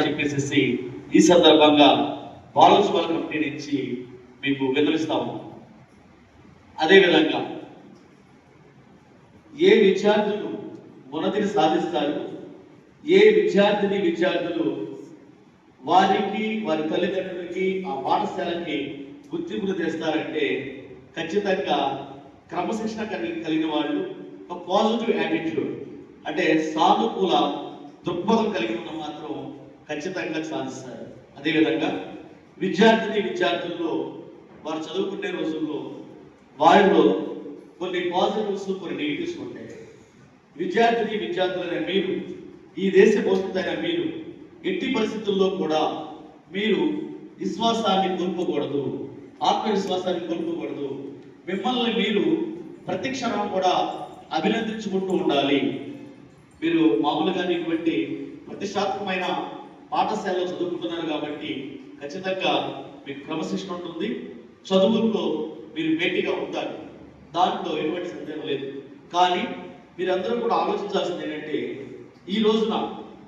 చెప్పేసి ఈ సందర్భంగా బాలోత్సవాల కమిటీ నుంచి మీకు విన్నవిస్తాము. అదేవిధంగా ఏ విద్యార్థులు ఉన్నతిని సాధిస్తారు, ఏ విద్యార్థులు వారికి వారి తల్లిదండ్రులకి ఆ పాఠశాలకి గుర్తింపులు తెస్తారంటే ఖచ్చితంగా క్రమశిక్షణ కలిగిన వాళ్ళు, ఒక పాజిటివ్ యాటిట్యూడ్ అంటే సానుకూల దృక్పథం కలిగి ఉన్న మాత్రం ఖచ్చితంగా సాధిస్తారు. అదేవిధంగా విద్యార్థుల్లో వారు చదువుకునే రోజుల్లో వారిలో కొన్ని పాజిటివ్స్, కొన్ని నెగిటివ్స్ ఉంటాయి. విద్యార్థులైన మీరు, ఈ దేశ భవిష్యత్తైన మీరు ఎట్టి పరిస్థితుల్లో కూడా మీరు విశ్వాసాన్ని కోల్పోకూడదు, ఆత్మవిశ్వాసాన్ని కోల్పోకూడదు. మిమ్మల్ని మీరు ప్రతి క్షణం కూడా అభినందించుకుంటూ ఉండాలి. మీరు మామూలుగా ఇటువంటి ప్రతిష్టాత్మకమైన పాఠశాలలో చదువుకుంటున్నారు కాబట్టి ఖచ్చితంగా మీకు క్రమశిక్షణ ఉంటుంది, చదువుల్లో మీరు భేటీగా ఉంటారు, దాంట్లో ఎటువంటి సందేహం లేదు. కానీ మీరందరూ కూడా ఆలోచించాల్సింది ఏంటంటే ఈ రోజున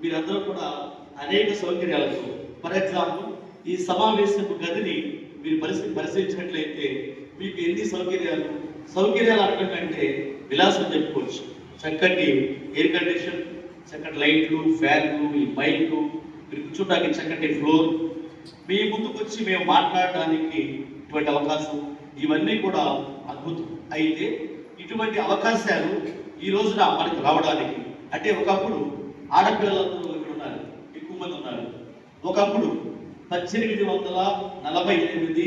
మీరందరూ కూడా అనేక సౌకర్యాలతో, ఫర్ ఎగ్జాంపుల్ ఈ సమావేశపు గదిని మీరు పరిశీలించినట్లయితే మీకు ఎన్ని సౌకర్యాలు అనకంటే విలాసం చెప్పుకోవచ్చు. చక్కటి ఎయిర్ కండిషన్, చక్కటి లైట్లు, ఫ్యాన్లు, ఈ మైక్లు, మీరు కూర్చోడానికి చక్కటి ఫ్లోర్, మీ ముందుకు వచ్చి మేము మాట్లాడడానికి ఇటువంటి అవకాశం, ఇవన్నీ కూడా అద్భుతం. అయితే ఇటువంటి అవకాశాలు ఈ రోజున మనకు రావడానికి అంటే ఒకప్పుడు ఆడపిల్లలందరూ ఇక్కడ ఉన్నారు, ఎక్కువ మంది ఉన్నారు. ఒకప్పుడు 1848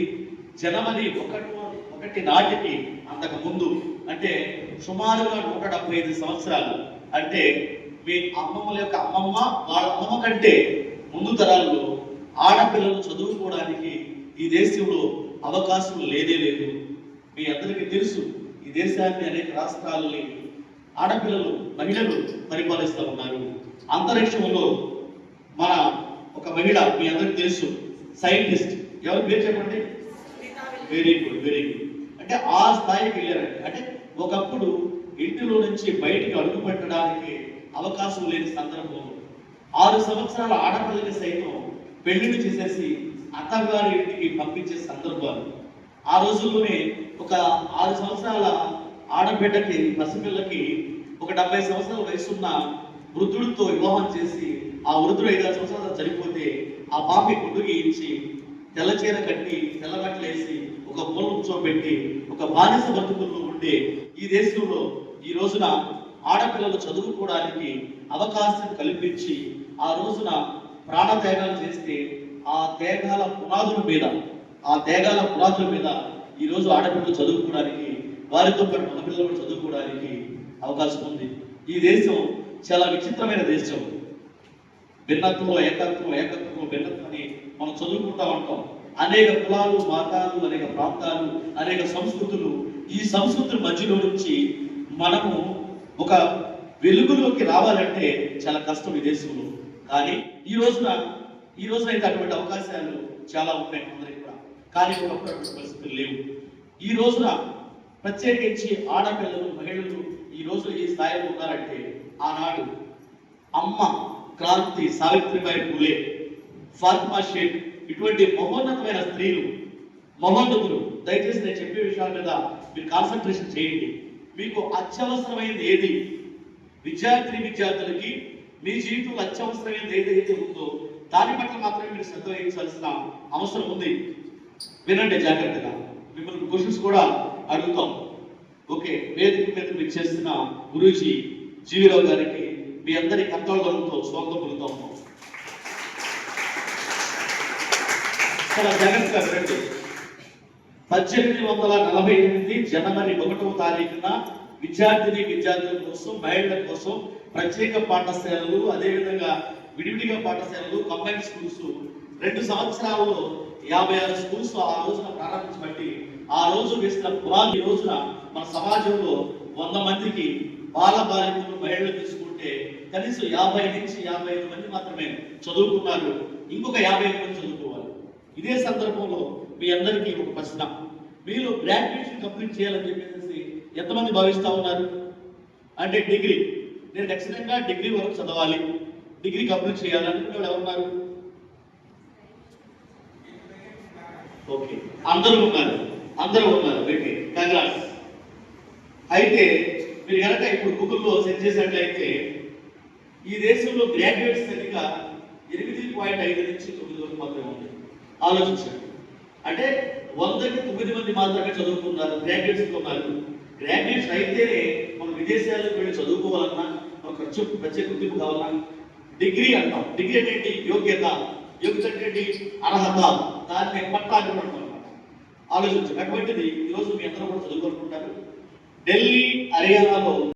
జనవరి 1 నాటికి, అంతకు ముందు అంటే సుమారుగా 175 సంవత్సరాలు, అంటే మీ అమ్మమ్మల యొక్క అమ్మమ్మ, వాళ్ళ అమ్మమ్మ కంటే ముందు తరాల్లో ఆడపిల్లలు చదువుకోవడానికి ఈ దేశంలో అవకాశం లేదే లేదు. మీ అందరికీ తెలుసు, ఈ దేశాన్ని అనేక రాష్ట్రాలని ఆడపిల్లలు, మహిళలు పరిపాలిస్తూ ఉన్నారు. అంతరిక్షంలో మన ఒక మహిళ, మీ అందరికీ తెలుసు, సైంటిస్ట్, ఎవరి పేరు చెప్పండి? Very good. అంటే ఆ స్థాయికి వెళ్ళారంటే, అంటే ఒకప్పుడు ఇంటిలో నుంచి బయటికి అడుగు పెట్టడానికి అవకాశం లేని సందర్భంలో 6 సంవత్సరాల ఆడపిల్లకి సైతం పెళ్లిని చేసేసి అత్తగారి ఇంటికి పంపించే సందర్భాలు. ఆ రోజుల్లోనే ఒక 6 సంవత్సరాల ఆడబిడ్డకి, పసిపిల్లకి ఒక 70 సంవత్సరాల వయసున్న వృద్ధుడితో వివాహం చేసి ఆ వృద్ధుడు 5-6 సంవత్సరాలు చనిపోతే ఆ పాపి గుడ్డు గీయించి తెల్లచీర కట్టి తెల్లబట్టలు వేసి ఒక మూల కూర్చోబెట్టి ఒక బానిస బతుకుల్లో ఉండే ఈ దేశంలో ఈ రోజున ఆడపిల్లలు చదువుకోవడానికి అవకాశం కల్పించి ఆ రోజున ప్రాణత్యాగాలు చేస్తే ఆ త్యాగాల పునాదుల మీద ఈ రోజు ఆడపిల్లలు చదువుకోవడానికి, వారితో పాటు మగపిల్లలు కూడా చదువుకోవడానికి అవకాశం ఉంది. ఈ దేశం చాలా విచిత్రమైన దేశం. భిన్నత్వంలో ఏకత్వం, ఏకత్వంలో భిన్నత్వం అని మనం చదువుకుంటా ఉంటాం. అనేక కులాలు, మతాలు, అనేక ప్రాంతాలు, అనేక సంస్కృతులు, ఈ సంస్కృతుల మధ్యలో నుంచి మనము ఒక వెలుగులోకి రావాలంటే చాలా కష్టం ఈ దేశంలో. కానీ ఈ రోజున అయితే అటువంటి అవకాశాలు చాలా ఉన్నాయి అందరికి కూడా. కానీ ఒకప్పుడు అటువంటి పరిస్థితులు లేవు. ఈ రోజున ప్రత్యేకించి ఆడపిల్లలు, మహిళలు ఈ రోజు ఈ స్థాయిలో ఉన్నారంటే ఆనాడు అమ్మ క్రాంతి, సావిత్రిబాయి పూలే, ఫాతిమా షేక్, ఇటువంటి మహోన్నతమైన స్త్రీలు, మహోన్నతులు. దయచేసి నేను చెప్పే విషయాల మీద మీరు కాన్సన్ట్రేషన్ చేయండి. మీకు అత్యవసరమైనది ఏది, విద్యార్థులకి మీ జీవితంలో అత్యవసరమైనది ఏదైతే ఉందో దాని పట్ల మాత్రమే మీరు శ్రద్ధ వహించాల్సిన అవసరం ఉంది. వినండి జాగ్రత్తగా, మిమ్మల్ని క్వశ్చన్స్ కూడా అడుగుతాం. ఓకే, వేదిక మీద మీరు చేస్తున్న గురూజీ జీవిరావు గారికి మీ అందరి కర్తవ్యాలతో స్వాగతం పలుకుతాము. చాలా జాగ్రత్తగా వినండి. 1848 జనవరి 1వ తారీఖున విద్యార్థుల కోసం, మహిళల కోసం ప్రత్యేక పాఠశాలలు, అదేవిధంగా విడివిడిగా పాఠశాలలు, కంబైన్ స్కూల్స్ 2 సంవత్సరాల్లో 56 స్కూల్స్ ఆ రోజున ప్రారంభించబట్టి ఆ రోజు వేసిన పురాణి రోజున మన సమాజంలో 100 మందికి బాలికలు, మహిళలు తీసుకుంటే కనీసం 50 నుంచి 55 మంది మాత్రమే చదువుకున్నారు. ఇంకొక 55 మంది చదువుకోవాలి. ఇదే సందర్భంలో మీ అందరికీ ఒక ప్రశ్న, మీరు గ్రాడ్యుయేషన్ కంప్లీట్ చేయాలని చెప్పేసి ఎంతమంది భావిస్తూ ఉన్నారు? అంటే డిగ్రీ, నేను ఖచ్చితంగా డిగ్రీ వరకు చదవాలి, డిగ్రీ కంప్లీట్ చేయాలనుకునే వాళ్ళు ఎవరున్నారు? ఓకే, అందరూ ఉన్నారు, అందరూ ఉన్నారు. Okay, congrats. అయితే మీరు కనుక ఇప్పుడు గూగుల్లో సెర్చ్ చేసినట్లయితే ఈ దేశంలో గ్రాడ్యుయేట్స్ సంఖ్య 8.5 నుంచి 9 వరకు మాత్రమే ఉంది. ఆలోచించండి. అంటే 100కి 9 మంది మాత్రమే చదువుకున్నారు, గ్రాడ్యుయేట్స్ ఉన్నారు. గ్రాడ్యుయేట్స్ అయితేనే మనం విదేశాలకు వెళ్ళి చదువుకోవాలన్నా, ఒక ప్రత్యేక గుర్తింపు కావాలన్నా డిగ్రీ అంటాం. డిగ్రీ అనేది యోగ్యత, యోగ్యత అంటే అర్హత, దాన్ని పట్టాలు కూడా అంటాం. ఆలోచించండి. అటువంటిది ఈరోజు మీ అందరూ కూడా చదువుకోనుకుంటారు. ఢిల్లీ, హర్యానాలో